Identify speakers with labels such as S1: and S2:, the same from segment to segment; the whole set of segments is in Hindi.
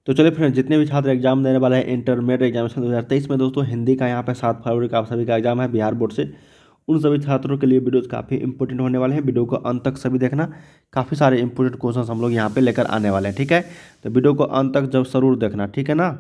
S1: तो चलिए फ्रेंड्स, जितने भी छात्र एग्जाम देने वाले हैं इंटरमीडिएट एग्जामिनेशन 2023 में दोस्तों, हिंदी का यहाँ पे 7 फरवरी का आप सभी का एग्जाम है बिहार बोर्ड से। उन सभी छात्रों के लिए वीडियोस काफ़ी इंपॉर्टेंट होने वाले हैं। वीडियो को अंत तक सभी देखना, काफ़ी सारे इंपॉर्टेंट क्वेश्चन हम लोग यहाँ पे लेकर आने वाले हैं, ठीक है। तो वीडियो को अंत तक जब जरूर देखना, ठीक है ना।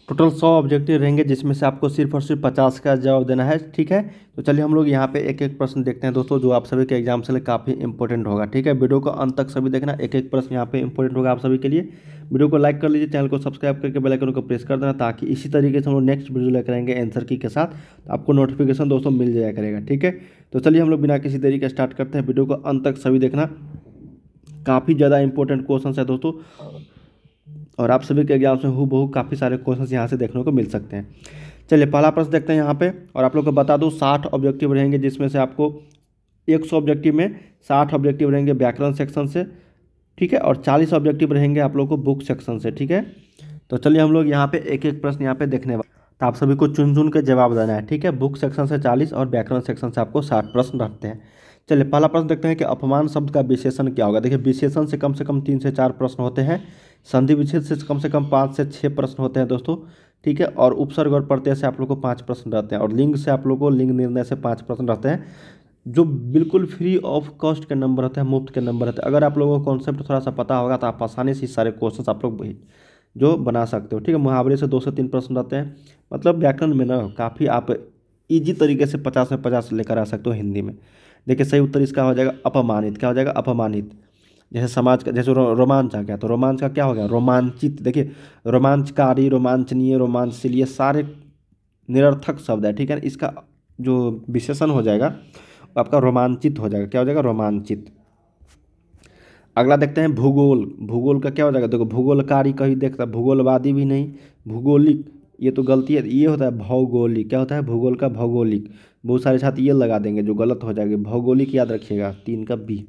S1: टोटल 100 ऑब्जेक्टिव रहेंगे, जिसमें से आपको सिर्फ और सिर्फ 50 का जवाब देना है, ठीक है। तो चलिए हम लोग यहाँ पे एक एक प्रश्न देखते हैं दोस्तों, जो आप सभी के एग्जाम से काफ़ी इंपॉर्टेंट होगा, ठीक है। वीडियो को अंत तक सभी देखना, एक एक प्रश्न यहाँ पे इंपॉर्टेंट होगा आप सभी के लिए। वीडियो को लाइक कर लीजिए, चैनल को सब्सक्राइब करके बेल आइकन को प्रेस कर देना, ताकि इसी तरीके से हम लोग नेक्स्ट वीडियो लेकर आएंगे आंसर की के साथ, तो आपको नोटिफिकेशन दोस्तों मिल जाया करेगा, ठीक है। तो चलिए हम लोग बिना किसी देरी के स्टार्ट करते हैं। वीडियो को अंत तक सभी देखना, काफ़ी ज़्यादा इंपॉर्टेंट क्वेश्चन है दोस्तों, और आप सभी के एग्जाम में हूबहू काफ़ी सारे क्वेश्चंस यहाँ से देखने को मिल सकते हैं। चलिए पहला प्रश्न देखते हैं यहाँ पे, और आप लोग को बता दूँ 60 ऑब्जेक्टिव रहेंगे, जिसमें से आपको 100 ऑब्जेक्टिव में 60 ऑब्जेक्टिव रहेंगे व्याकरण सेक्शन से, ठीक है, और 40 ऑब्जेक्टिव रहेंगे आप लोग को बुक सेक्शन से, ठीक है। तो चलिए हम लोग यहाँ पे एक एक प्रश्न यहाँ पे देखने वाले, तो आप सभी को चुन चुन के जवाब देना है, ठीक है। बुक सेक्शन से 40 और व्याकरण सेक्शन से आपको 60 प्रश्न रखते हैं। चलिए पहला प्रश्न देखते हैं कि अपमान शब्द का विशेषण क्या होगा। देखिए, विशेषण से कम 3 से 4 प्रश्न होते हैं, संधि विच्छेद से कम 5 से 6 प्रश्न होते हैं दोस्तों, ठीक है, और उपसर्ग और प्रत्यय से आप लोग को 5 प्रश्न रहते हैं, और लिंग से आप लोग को लिंग निर्णय से 5 प्रश्न रहते हैं, जो बिल्कुल फ्री ऑफ कॉस्ट के नंबर रहते हैं, मुफ्त के नंबर रहते हैं। अगर आप लोगों को कॉन्सेप्ट थोड़ा सा पता होगा तो आप आसानी से सारे क्वेश्चन आप लोग जो बना सकते हो, ठीक है। मुहावरे से 2 से 3 प्रश्न रहते हैं, मतलब व्याकरण में ना काफ़ी आप इजी तरीके से 50 में 50 लेकर आ सकते हो हिंदी में। देखिए, सही उत्तर इसका हो जाएगा अपमानित। क्या हो जाएगा? अपमानित। जैसे समाज का, जैसे रोमांच आ गया, तो रोमांच का क्या हो गया? रोमांचित। देखिए, रोमांचकारी, रोमांचनीय, रोमांचशील, ये सारे निरर्थक शब्द है, ठीक है। इसका जो विशेषण हो जाएगा वो आपका रोमांचित हो जाएगा। क्या हो जाएगा? रोमांचित। अगला देखते हैं भूगोल। भूगोल का क्या हो जाएगा? देखो, भूगोलकारी कहीं देखता, भूगोलवादी भी नहीं, भूगोलिक, ये तो गलती है, ये होता है भौगोलिक। क्या होता है? भूगोल का भौगोलिक। बहुत सारे छात्र ये लगा देंगे, जो गलत हो जाएगी। भौगोलिक याद रखिएगा, 3 का बी।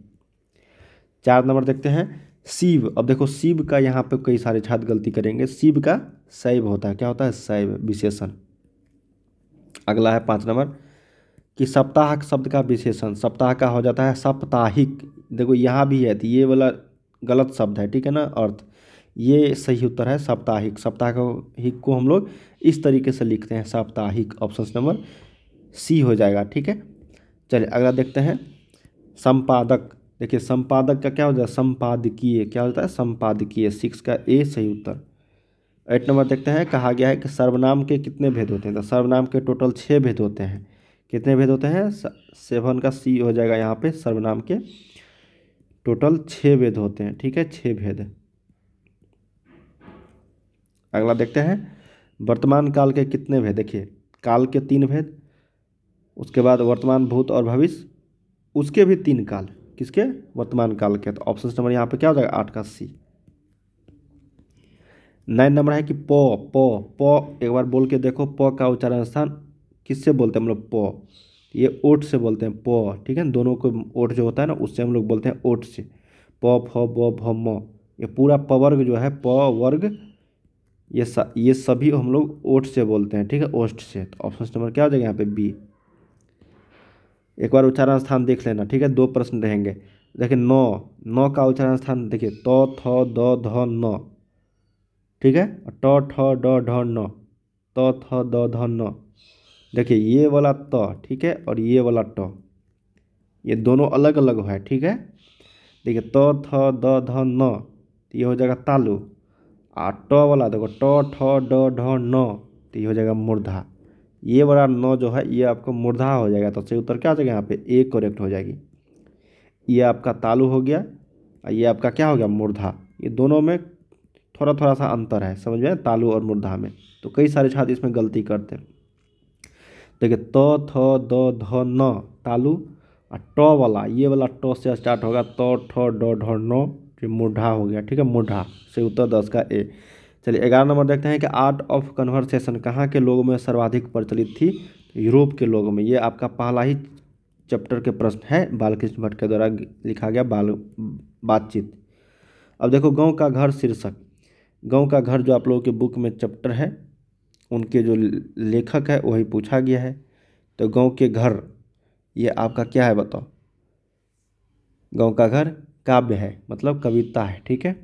S1: 4 नंबर देखते हैं शिव। अब देखो, शिव का यहाँ पे कई सारे छात्र गलती करेंगे। शिव का शैव होता है। क्या होता है? शैव, विशेषण। अगला है 5 नंबर कि सप्ताह शब्द का विशेषण। सप्ताह का हो जाता है साप्ताहिक। देखो, यहाँ भी है, तो ये वाला गलत शब्द है, ठीक है ना, अर्थ। ये सही उत्तर है साप्ताहिक। साप्ताहिक को हम लोग इस तरीके से लिखते हैं, साप्ताहिक। ऑप्शन नंबर सी हो जाएगा, ठीक है। चलिए अगला देखते हैं संपादक। देखिए, संपादक का क्या हो जाता है? संपादकीय। क्या होता है? संपादकीय। 6 का ए सही उत्तर। 8 नंबर देखते हैं, कहा गया है कि सर्वनाम के कितने भेद होते हैं। तो सर्वनाम के टोटल 6 भेद होते हैं। कितने भेद होते हैं? 7 का सी हो जाएगा यहाँ पे। सर्वनाम के टोटल 6 भेद होते हैं, ठीक है, 6 भेद। अगला देखते हैं वर्तमान काल के कितने भेद। देखिए, काल के 3 भेद, उसके बाद वर्तमान, भूत और भविष्य, उसके भी 3 काल। किसके? वर्तमान काल के। तो ऑप्शन नंबर यहाँ पे क्या हो जाएगा? 8 का सी। 9 नंबर है कि प प प, एक बार बोल के देखो, प का उच्चारण स्थान किससे बोलते हैं हम लोग? प। ये ओठ से बोलते हैं, प, ठीक है। दोनों को ओठ जो होता है ना, उससे हम लोग बोलते हैं ओठ से। प फ ब भ म, ये पूरा पवर्ग जो है, प वर्ग, ये सभी हम लोग ओठ से बोलते हैं, ठीक है, ओष्ठ से। तो ऑप्शन नंबर क्या हो जाएगा यहाँ पे? बी। एक बार उच्चारण स्थान देख लेना, ठीक है। 2 प्रश्न रहेंगे। देखिए, नौ, नौ का उच्चारण स्थान देखिए, त थ द ध न, ठीक है, ट ठ ड ढ न, त थ द ध न। देखिए, ये वाला त, ठीक है, और ये वाला ट, ये दोनों अलग अलग है, ठीक है। देखिए, त थ द ध न, तो ये हो जाएगा तालु। और ट वाला देखो, ट ठ ड ढ न, तो ये हो जाएगा मूर्धा। ये वाला न जो है, ये आपको मूर्धा हो जाएगा। तो सही उत्तर क्या हो जाएगा यहाँ पे? ए करेक्ट हो जाएगी। ये आपका तालु हो गया, और ये आपका क्या हो गया? मूर्धा। ये दोनों में थोड़ा थोड़ा सा अंतर है, समझ में, तालु और मूर्धा में। तो कई सारे छात्र इसमें गलती करते हैं। देखिए, त थ द ध न तालु, और ट वाला, ये वाला ट से स्टार्ट होगा, त ठ ड ढ न, ये मूढ़ा हो गया, ठीक है, मूढ़ा। सही उत्तर 10 का ए। चलिए 11 नंबर देखते हैं कि आर्ट ऑफ कन्वर्सेशन कहाँ के लोगों में सर्वाधिक प्रचलित थी। यूरोप के लोगों में। ये आपका पहला ही चैप्टर के प्रश्न है, बालकृष्ण भट्ट के द्वारा लिखा गया बातचीत। अब देखो, गांव का घर शीर्षक। गांव का घर जो आप लोगों के बुक में चैप्टर है, उनके जो लेखक है वही पूछा गया है। तो गांव के घर, ये आपका क्या है बताओ? गांव का घर काव्य है, मतलब कविता है, ठीक है।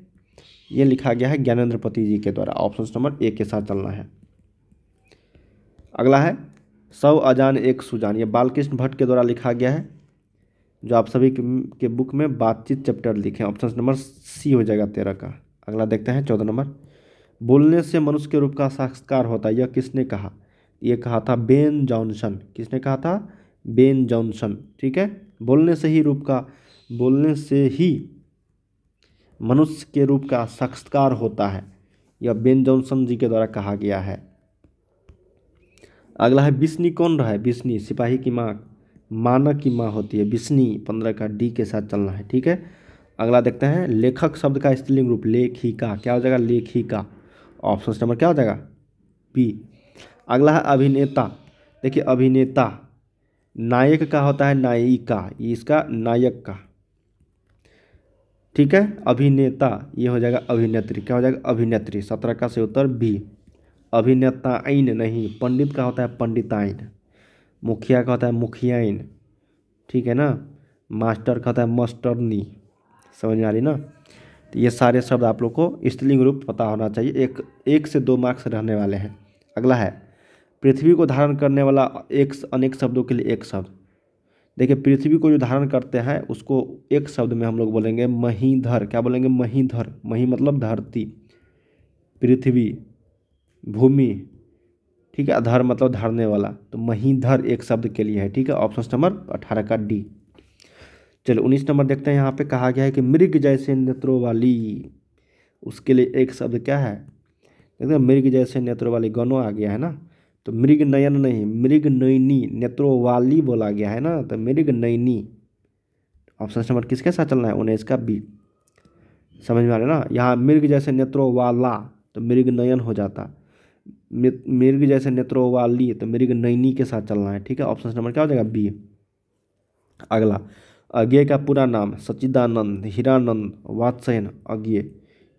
S1: ये लिखा गया है ज्ञानेंद्रपति जी के द्वारा। ऑप्शन नंबर ए के साथ चलना है। अगला है सौ अजान एक सुजान, ये बालकृष्ण भट्ट के द्वारा लिखा गया है, जो आप सभी के बुक में बातचीत चैप्टर लिखे हैं। ऑप्शन नंबर सी हो जाएगा 13 का। अगला देखते हैं 14 नंबर, बोलने से मनुष्य के रूप का साक्षात्कार होता है, यह किसने कहा? ये कहा था बेन जॉनसन। किसने कहा था? Ben Jonson. ठीक है, बोलने से ही मनुष्य के रूप का साक्षात्कार होता है, यह बेन जॉनसन जी के द्वारा कहा गया है। अगला है बिस्नी कौन रहा है? बिस्नी सिपाही की माँ, मानक की माँ होती है बिस्नी। 15 का डी के साथ चलना है। ठीक है, अगला देखते हैं लेखक शब्द का स्त्रीलिंग रूप लेखिका। क्या हो जाएगा? लेखिका। ऑप्शन नंबर क्या हो जाएगा? बी। अगला है अभिनेता। देखिए अभिनेता नायक का होता है नायिका, ये इसका नायक का। ठीक है, अभिनेता ये हो जाएगा अभिनेत्री। क्या हो जाएगा? अभिनेत्री। 17 का से उत्तर बी। अभिनेताइन नहीं, पंडित का होता है पंडिताइन, मुखिया का होता है मुखियाइन। ठीक है ना, मास्टर का होता है मास्टरनी। समझ में आ रही ना? तो ये सारे शब्द आप लोग को स्त्रीलिंग रूप पता होना चाहिए। एक से 2 मार्क्स रहने वाले हैं। अगला है पृथ्वी को धारण करने वाला अनेक शब्दों के लिए एक शब्द। देखिए पृथ्वी को जो धारण करते हैं उसको एक शब्द में हम लोग बोलेंगे महीधर। क्या बोलेंगे? महीधर। मही मतलब धरती, पृथ्वी, भूमि। ठीक है, धर मतलब धरने वाला, तो महीधर एक शब्द के लिए है। ठीक है, ऑप्शन नंबर 18 का डी। चलो 19 नंबर देखते हैं। यहाँ पे कहा गया है कि मृग जैसे नेत्रों वाली, उसके लिए एक शब्द क्या है? देखते हैं मृग जैसे नेत्रों वाली, गनो आ गया है ना, तो मृग नयन नहीं, मृग नयनी, नेत्रों वाली बोला गया है ना, तो मृग नयनी। ऑप्शन नंबर किसके साथ चलना है? 19 का बी। समझ में आ रहा है ना? यहाँ मृग जैसे नेत्रों वाला तो मृग नयन हो जाता, मृग जैसे नेत्रों वाली तो मृग नयनी के साथ चलना है। ठीक है, ऑप्शन नंबर क्या हो जाएगा? बी। अगला अज्ञेय का पूरा नाम सच्चिदानंद हीरानंद वात्स्ययन अज्ञेय।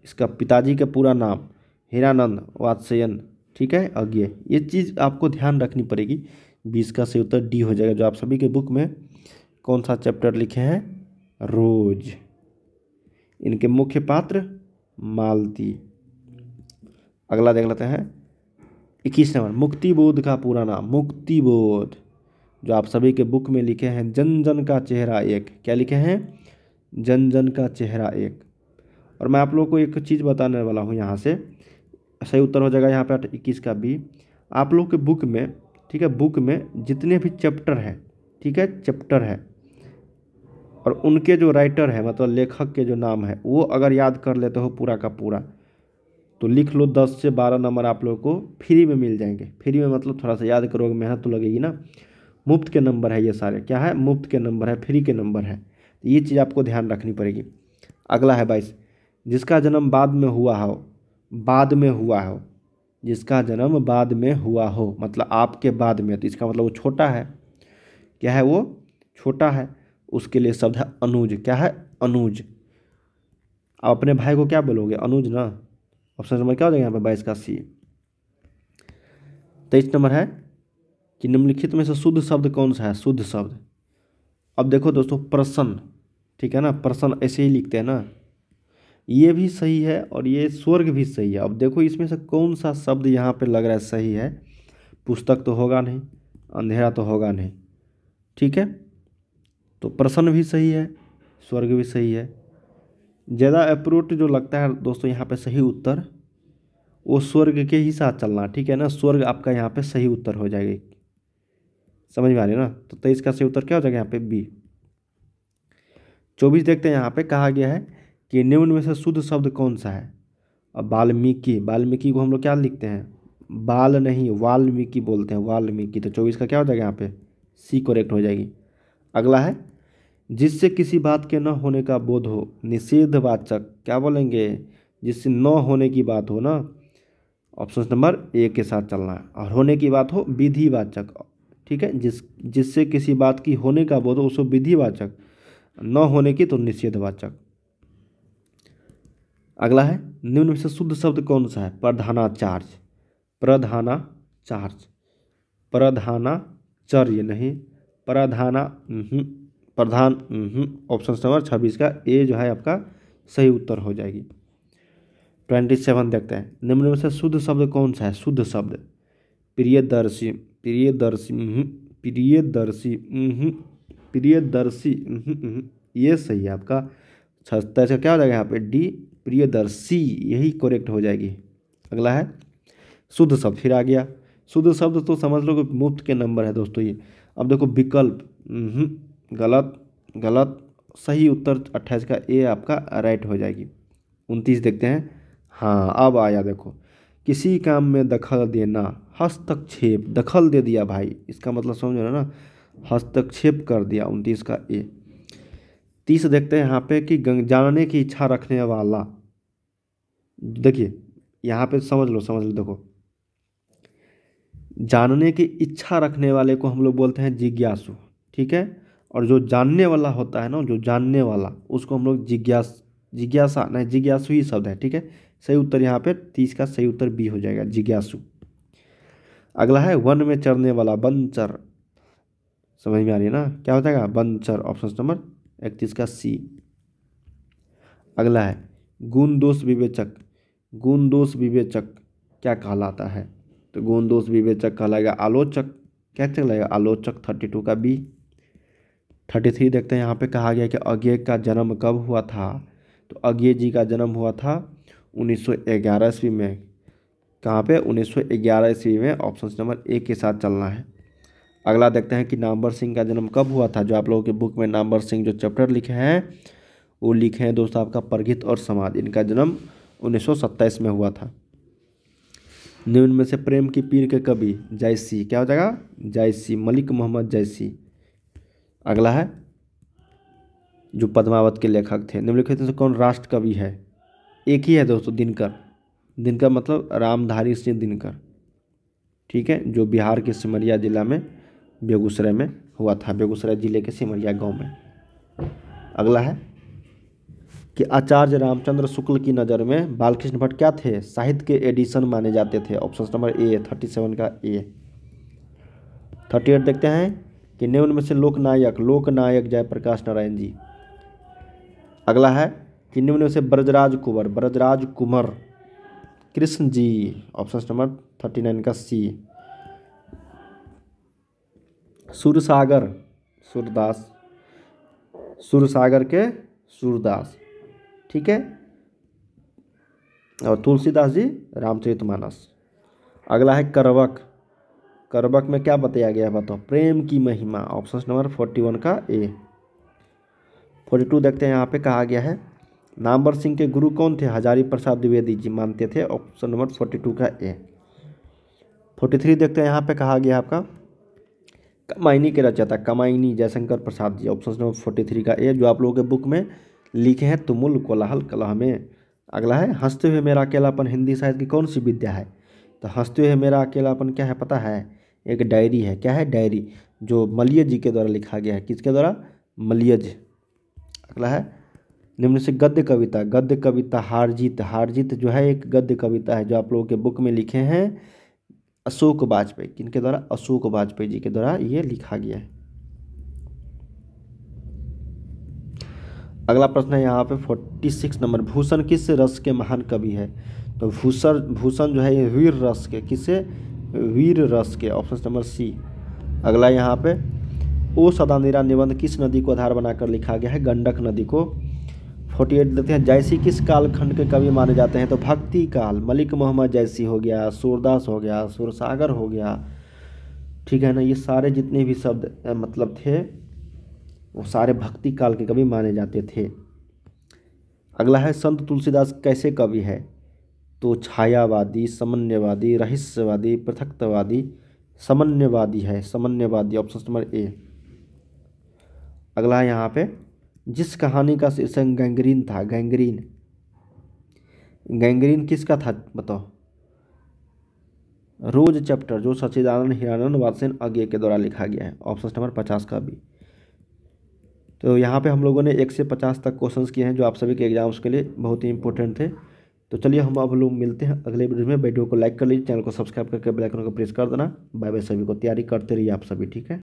S1: इसका पिताजी का पूरा नाम हीरानंद वात्स्ययन। ठीक है, अज्ञेय। ये चीज़ आपको ध्यान रखनी पड़ेगी। 20 का से उत्तर डी हो जाएगा, जो आप सभी के बुक में कौन सा चैप्टर लिखे हैं? रोज। इनके मुख्य पात्र मालती। अगला देख लेते हैं 21 नंबर, मुक्तिबोध का पूरा नाम। मुक्तिबोध, जो आप सभी के बुक में लिखे हैं जन जन का चेहरा एक। क्या लिखे हैं? जन जन का चेहरा एक। और मैं आप लोगों को एक चीज़ बताने वाला हूँ यहाँ से, सही उत्तर हो जाएगा यहाँ पे 21 का बी। आप लोग के बुक में, ठीक है, बुक में जितने भी चैप्टर हैं, ठीक है, चैप्टर है, और उनके जो राइटर है मतलब लेखक के जो नाम है, वो अगर याद कर लेते हो पूरा का पूरा, तो लिख लो। 10 से 12 नंबर आप लोगों को फ्री में मिल जाएंगे। फ्री में मतलब थोड़ा सा याद करोगे, मेहनत तो लगेगी ना। मुफ्त के नंबर है ये सारे। क्या है? मुफ्त के नंबर है, फ्री के नंबर है। ये चीज़ आपको ध्यान रखनी पड़ेगी। अगला है 22, जिसका जन्म बाद में हुआ हो, बाद में हुआ हो, जिसका जन्म बाद में हुआ हो मतलब आपके बाद में, तो इसका मतलब वो छोटा है। क्या है? वो छोटा है। उसके लिए शब्द है अनुज। क्या है? अनुज। आप अपने भाई को क्या बोलोगे? अनुज ना। ऑप्शन नंबर क्या हो जाएगा यहाँ पे? 22 का सी। 23 नंबर है कि निम्नलिखित में से शुद्ध शब्द कौन सा है? शुद्ध शब्द। अब देखो दोस्तों, प्रसन्न, ठीक है ना, प्रसन्न ऐसे ही लिखते हैं ना, ये भी सही है और ये स्वर्ग भी सही है। अब देखो इसमें से कौन सा शब्द यहाँ पे लग रहा है सही है? पुस्तक तो होगा नहीं, अंधेरा तो होगा नहीं। ठीक है, तो प्रसन्न भी सही है, स्वर्ग भी सही है। ज़्यादा अप्रोट जो लगता है दोस्तों यहाँ पे सही उत्तर, वो स्वर्ग के ही साथ चलना। ठीक है ना, स्वर्ग आपका यहाँ पे सही उत्तर हो जाएगी। समझ में आ रही है ना? तो 23 का सही उत्तर क्या हो जाएगा यहाँ पे? बी। 24 देखते हैं। यहाँ पे कहा गया है कि निम्न में से शुद्ध शब्द कौन सा है? अब वाल्मीकि, वाल्मीकि को हम लोग क्या लिखते हैं? बाल नहीं, वाल्मीकि बोलते हैं, वाल्मीकि। तो 24 का क्या हो जाएगा यहाँ पे? सी करेक्ट हो जाएगी। अगला है जिससे किसी बात के न होने का बोध हो, निषेधवाचक। क्या बोलेंगे? जिससे न होने की बात हो ना, ऑप्शन नंबर ए के साथ चलना है। और होने की बात हो, विधिवाचक। ठीक है, जिससे किसी बात की होने का बोध हो उसको विधिवाचक, न होने की तो निषेधवाचक। अगला है निम्न में से शुद्ध शब्द कौन सा है? प्रधानाचार्य। प्रधानाचार्य, प्रधानाचार्य नहीं, प्रधान। ऑप्शन नंबर 26 का ए जो है आपका सही उत्तर हो जाएगी। 27 देखते हैं, निम्न में से शुद्ध शब्द कौन सा है? शुद्ध शब्द प्रियदर्शी, प्रियदर्शी, प्रियदर्शी, प्रियदर्शी, ये सही है आपका। 27 का क्या हो जाएगा यहाँ पे? डी, प्रियदर्शी, यही करेक्ट हो जाएगी। अगला है शुद्ध शब्द, फिर आ गया शुद्ध शब्द, तो समझ लो कि मुफ्त के नंबर है दोस्तों ये। अब देखो विकल्प, गलत, गलत, सही उत्तर 28 का ए आपका राइट हो जाएगी। 29 देखते हैं। हाँ अब आया देखो, किसी काम में दखल देना, हस्तक्षेप, दखल दे दिया भाई, इसका मतलब समझ रहे हो ना, हस्तक्षेप कर दिया। 29 का ए। 30 देखते हैं यहाँ पे कि जानने की इच्छा रखने वाला, देखिए यहाँ पे समझ लो देखो, जानने की इच्छा रखने वाले को हम लोग बोलते हैं जिज्ञासु, ठीक है। और जो जानने वाला होता है ना, जो जानने वाला, उसको हम लोग जिज्ञासा नहीं, जिज्ञासु ही शब्द है, ठीक है। सही उत्तर यहाँ पे 30 का सही उत्तर बी हो जाएगा, जिज्ञासु। अगला है वन में चरने वाला, वनचर, समझ में आ रही है ना, क्या हो जाएगा? वनचर, ऑप्शन नंबर 31 का सी। अगला है गुण दोष विवेचक, गुण दोष विवेचक क्या कहलाता है? तो गुण दोष विवेचक कहलाएगा आलोचक, क्या कहलाएगा? आलोचक, 32 का बी। 33 देखते हैं, यहाँ पे कहा गया कि अज्ञेय का जन्म कब हुआ था? तो अज्ञेय जी का जन्म हुआ था 1911 ईस्वी में। कहाँ पे? 1911 ईस्वी में, ऑप्शन नंबर ए के साथ चलना है। अगला देखते हैं कि नामवर सिंह का जन्म कब हुआ था? जो आप लोगों के बुक में नामवर सिंह जो चैप्टर लिखे हैं वो लिखे हैं दोस्तों आपका परगित और समाज, इनका जन्म 1927 में हुआ था। निम्न में से प्रेम की पीर के कवि, जायसी, क्या हो जाएगा? जायसी, मलिक मोहम्मद जायसी। अगला है जो पद्मावत के लेखक थे, निम्नलिखित में से कौन राष्ट्र कवि है? एक ही है दोस्तों, दिनकर, दिनकर मतलब रामधारी सिंह दिनकर, ठीक है, जो बिहार के सिमरिया जिला में बेगूसराय में हुआ था, बेगूसराय जिले के सिमरिया गांव में। अगला है कि आचार्य रामचंद्र शुक्ल की नज़र में बालकृष्ण भट्ट क्या थे? साहित्य के एडिशन माने जाते थे, ऑप्शन नंबर ए, 37 का ए। 38 देखते हैं कि निम्न में से लोकनायक, लोकनायक जयप्रकाश नारायण जी। अगला है कि निम्न में से ब्रजराज कुंवर, ब्रजराज कुंवर कृष्ण जी, ऑप्शन नंबर 39 का सी। सूरसागर, सूरदास, सूरसागर के सूरदास, ठीक है। और तुलसीदास जी रामचरितमानस। अगला है करवक, करवक में क्या बताया गया है बताओ? प्रेम की महिमा, ऑप्शन नंबर 41 का ए। 42 देखते हैं, यहाँ पे कहा गया है नामवर सिंह के गुरु कौन थे? हजारी प्रसाद द्विवेदी जी मानते थे, ऑप्शन नंबर 42 का ए। 43 देखते हैं, यहाँ पे कहा गया आपका कमायनी के रचयिता, कमायनी जयशंकर प्रसाद जी, ऑप्शन नंबर 43 का ए, जो आप लोगों के बुक में लिखे हैं तुमुल कोलाहल कलह में। अगला है हंसते हुए मेरा अकेलापन हिंदी साहित्य की कौन सी विद्या है? तो हंसते हुए मेरा अकेलापन क्या है पता है? एक डायरी है, क्या है? डायरी, जो मलय जी के द्वारा लिखा गया है, किसके द्वारा? मलय जी। अगला है निम्न से गद्य कविता, गद्य कविता हार जीत, हार जीत जो है एक गद्य कविता है, जो आप लोगों के बुक में लिखे हैं अशोक वाजपेयी, किनके द्वारा? अशोक वाजपेयी जी के द्वारा ये लिखा गया है। अगला प्रश्न है यहाँ पे 46 नंबर, भूषण किस रस के महान कवि है? तो भूषण जो है ये वीर रस के, किससे? वीर रस के, ऑप्शन नंबर सी। अगला यहाँ पे ओ सदानीरा निबंध किस नदी को आधार बनाकर लिखा गया है? गंडक नदी को। 48 देते हैं, जायसी किस कालखंड के कवि माने जाते हैं? तो भक्ति काल, मलिक मोहम्मद जायसी हो गया, सूरदास हो गया, सूरसागर हो गया, ठीक है ना। ये सारे जितने भी शब्द मतलब थे वो सारे भक्ति काल के कवि माने जाते थे। अगला है संत तुलसीदास कैसे कवि है? तो छायावादी, समन्वयवादी, रहस्यवादी, पृथकवादी, समन्वयवादी है, समन्वयवादी, ऑप्शन नंबर ए। अगला है यहाँ पे जिस कहानी का शीर्षक गैंग्रीन था, गैंग्रीन, गैंग्रीन किसका था बताओ? रोज चैप्टर, जो सच्चिदानंद हीरानंद वात्सेन अज्ञेय के द्वारा लिखा गया है, ऑप्शन नंबर 50 का भी। तो यहाँ पे हम लोगों ने 1 से 50 तक क्वेश्चंस किए हैं, जो आप सभी के एग्जाम्स के लिए बहुत ही इंपॉर्टेंट थे। तो चलिए हम अब लोग मिलते हैं अगले वीडियो में। वीडियो को लाइक कर लीजिए, चैनल को सब्सक्राइब करके बेल आइकन को प्रेस कर देना। बाय बाय सभी को, तैयारी करते रहिए आप सभी, ठीक है।